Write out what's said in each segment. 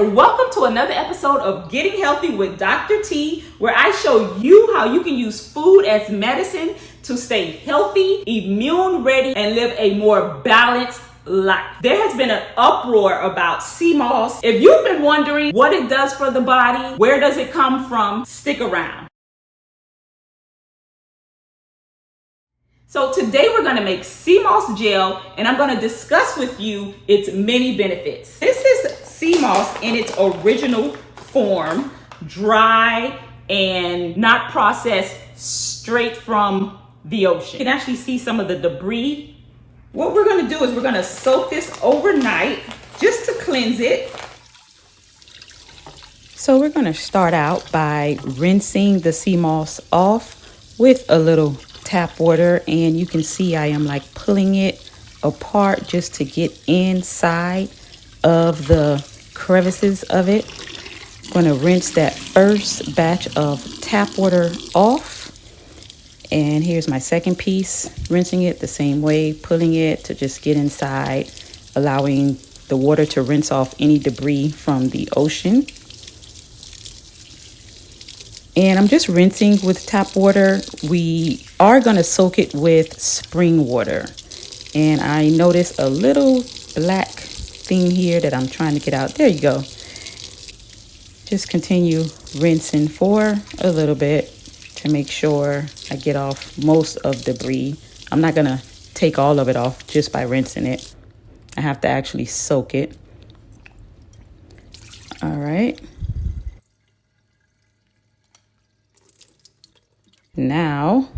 welcome to another episode of Getting Healthy with Dr. T, where I show you how you can use food as medicine to stay healthy, immune ready, and live a more balanced life. There has been an uproar about Seamoss. If you've been wondering what it does for the body, where does it come from, stick around. So today we're going to make Seamoss gel, and I'm going to discuss with you its many benefits. This is Seamoss in its original form, dry and not processed, straight from the ocean. You can actually see some of the debris. What we're going to do is we're going to soak this overnight just to cleanse it. So we're going to start out by rinsing the Seamoss off with a little tap water, and you can see I am like pulling it apart just to get inside of the crevices of it. I'm going to rinse that first batch of tap water off, and here's my second piece, rinsing it the same way, pulling it to just get inside, allowing the water to rinse off any debris from the ocean. And I'm just rinsing with tap water. We are going to soak it with spring water. And I noticed a little black thing here that I'm trying to get out. There you go. Just continue rinsing for a little bit to make sure I get off most of the debris. I'm not going to take all of it off just by rinsing it. I have to actually soak it. All right. Now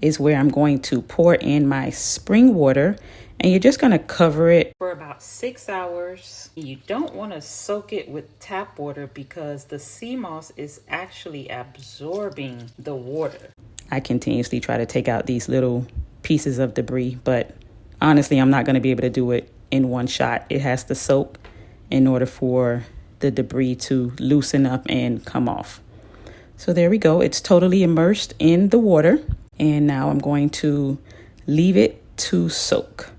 is where I'm going to pour in my spring water, and you're just going to cover it for about 6 hours. You don't want to soak it with tap water because the Seamoss is actually absorbing the water. I continuously try to take out these little pieces of debris, but honestly, I'm not going to be able to do it in one shot. It has to soak in order for the debris to loosen up and come off. So there we go. It's totally immersed in the water. And now I'm going to leave it to soak.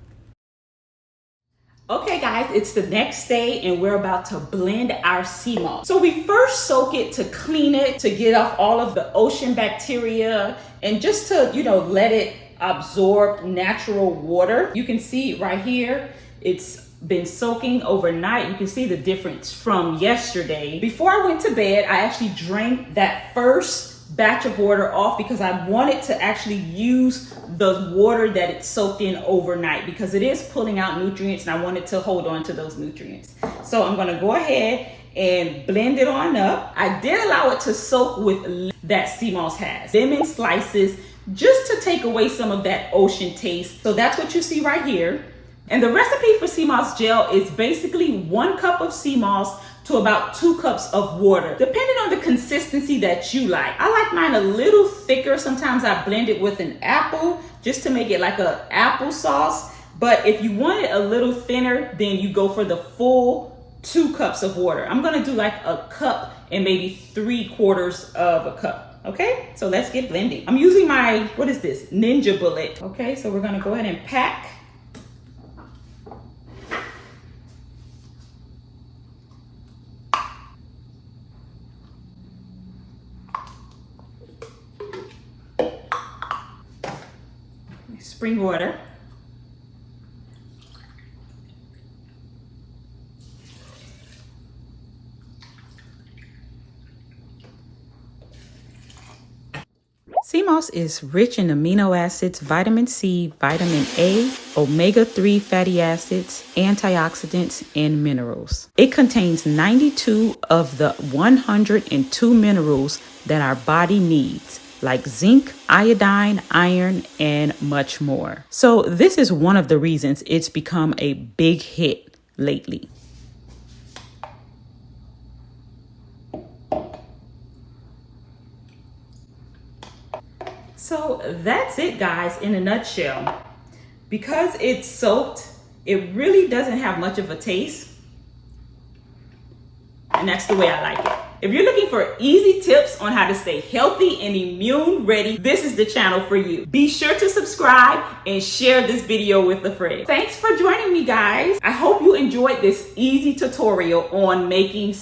Okay guys, it's the next day and we're about to blend our Seamoss. So we first soak it to clean it, to get off all of the ocean bacteria, and just to, let it absorb natural water. You can see right here, it's been soaking overnight. You can see the difference from yesterday. Before I went to bed, I actually drank that first batch of water off because I wanted to actually use the water that it soaked in overnight because it is pulling out nutrients and I wanted to hold on to those nutrients. So I'm going to go ahead and blend it on up. I did allow it to soak with that Seamoss has, them in slices, just to take away some of that ocean taste. So that's what you see right here. And the recipe for Seamoss gel is basically 1 cup of Seamoss to about 2 cups of water, depending on the consistency that you like. I like mine a little thicker. Sometimes I blend it with an apple just to make it like a applesauce. But if you want it a little thinner, then you go for the full 2 cups of water. I'm gonna do like a cup and maybe 3/4 of a cup. Okay, so let's get blending. I'm using my, what is this? Ninja Bullet. Okay, so we're gonna go ahead and pack. Spring water. Seamoss is rich in amino acids, vitamin C, vitamin A, omega-3 fatty acids, antioxidants, and minerals. It contains 92 of the 102 minerals that our body needs, like zinc, iodine, iron, and much more. So this is one of the reasons it's become a big hit lately. So that's it, guys, in a nutshell. Because it's soaked, it really doesn't have much of a taste. And that's the way I like it. If you're looking for easy tips on how to stay healthy and immune ready, this is the channel for you. Be sure to subscribe and share this video with a friend. Thanks for joining me, guys. I hope you enjoyed this easy tutorial on making.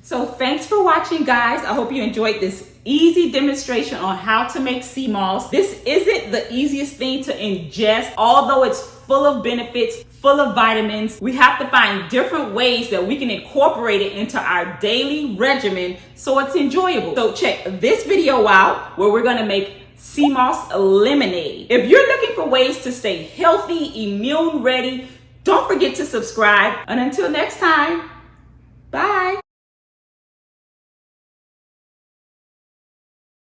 So thanks for watching, guys. I hope you enjoyed this easy demonstration on how to make Seamoss. This isn't the easiest thing to ingest, although it's full of benefits, full of vitamins. We have to find different ways that we can incorporate it into our daily regimen so it's enjoyable. So check this video out where we're gonna make Seamoss lemonade. If you're looking for ways to stay healthy, immune ready, don't forget to subscribe. And until next time, bye.